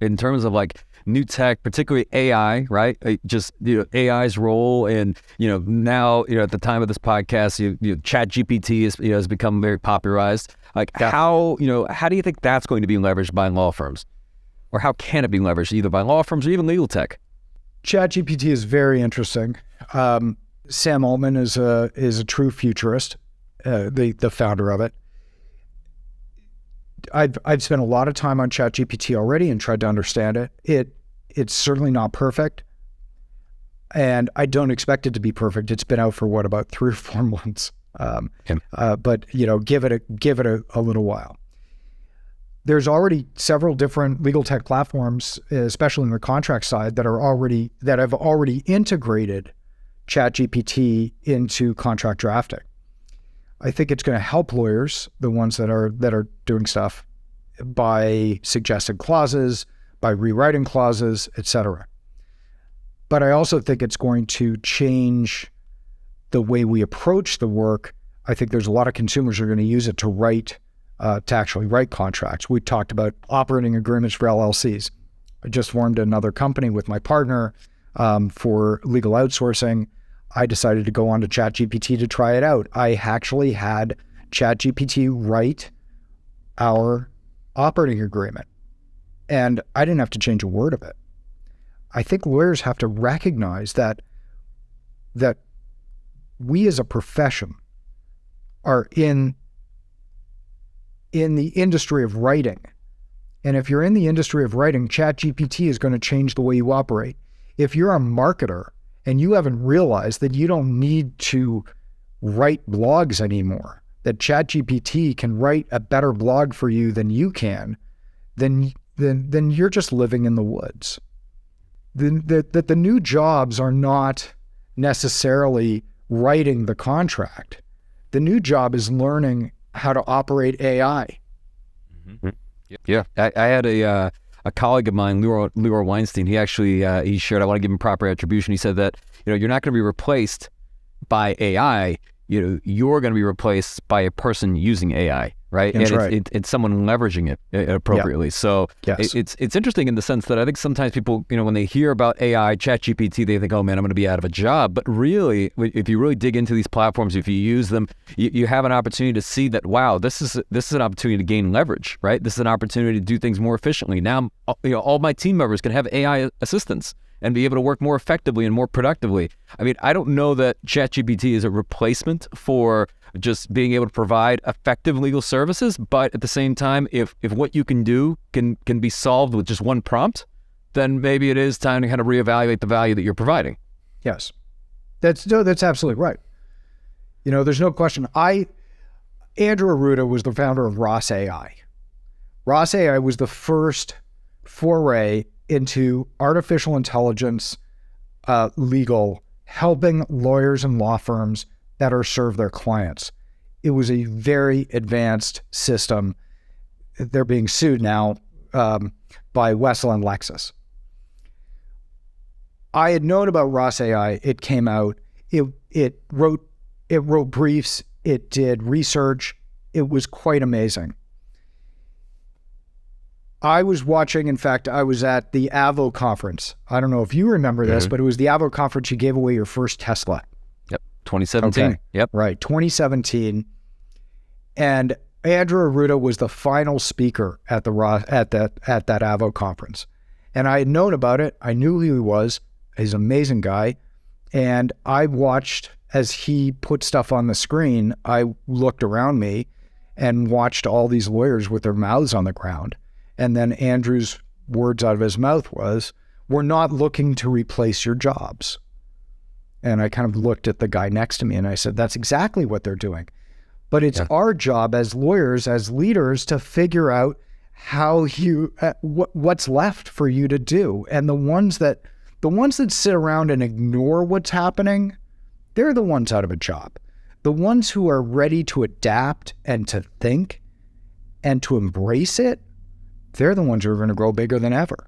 in terms of like new tech, particularly AI, right? Just AI's role, and now at the time of this podcast, ChatGPT has become very popularized. Like how do you think that's going to be leveraged by law firms, or how can it be leveraged either by law firms or even legal tech? ChatGPT is very interesting. Sam Altman is a true futurist, the founder of it. I've spent a lot of time on ChatGPT already and tried to understand it. It's certainly not perfect, and I don't expect it to be perfect. It's been out for about 3 or 4 months, but give it a little while. There's already several different legal tech platforms, especially in the contract side, that have already integrated ChatGPT into contract drafting. I think it's going to help lawyers, the ones that are doing stuff, by suggesting clauses, by rewriting clauses, etc. But I also think it's going to change the way we approach the work. I think there's a lot of consumers who are going to use it to actually write contracts. We talked about operating agreements for LLCs. I just formed another company with my partner for legal outsourcing. I decided to go on to ChatGPT to try it out. I actually had ChatGPT write our operating agreement, and I didn't have to change a word of it. I think lawyers have to recognize that we as a profession are in the industry of writing. And if you're in the industry of writing, ChatGPT is going to change the way you operate. If you're a marketer and you haven't realized that you don't need to write blogs anymore, that ChatGPT can write a better blog for you than you can, then you're just living in the woods. The new jobs are not necessarily writing the contract. The new job is learning how to operate AI. Mm-hmm. Yeah, I had a colleague of mine, Leroy Weinstein. He actually he shared. I want to give him proper attribution. He said that you're not going to be replaced by AI. You're going to be replaced by a person using AI, right? That's and right. It's someone leveraging it appropriately. Yeah. So yes. It's interesting in the sense that I think sometimes people, when they hear about AI, ChatGPT, they think, oh man, I'm going to be out of a job. But really, if you really dig into these platforms, if you use them, you have an opportunity to see that, wow, this is an opportunity to gain leverage, right? This is an opportunity to do things more efficiently. Now, all my team members can have AI assistants and be able to work more effectively and more productively. I mean, I don't know that ChatGPT is a replacement for just being able to provide effective legal services, but at the same time, if what you can do can be solved with just one prompt, then maybe it is time to kind of reevaluate the value that you're providing. Yes, that's absolutely right. There's no question. Andrew Arruda was the founder of Ross AI. Ross AI was the first foray into artificial intelligence legal, helping lawyers and law firms better serve their clients. It was a very advanced system. They're being sued now by Wessel and Lexis. I had known about Ross AI. It came out. It wrote briefs. It did research. It was quite amazing. I was watching, in fact, I was at the Avo Conference. I don't know if you remember this, but it was the Avo Conference. You gave away your first Tesla. Yep, 2017. Okay. Yep. Right, 2017. And Andrew Arruda was the final speaker at that Avo Conference. And I had known about it. I knew who he was. He's an amazing guy. And I watched as he put stuff on the screen. I looked around me and watched all these lawyers with their mouths on the ground. And then Andrew's words out of his mouth was, "We're not looking to replace your jobs." And I kind of looked at the guy next to me and I said, that's exactly what they're doing. But it's our job as lawyers, as leaders, to figure out how what's left for you to do. And the ones that sit around and ignore what's happening, they're the ones out of a job. The ones who are ready to adapt and to think and to embrace it, they're the ones who are going to grow bigger than ever.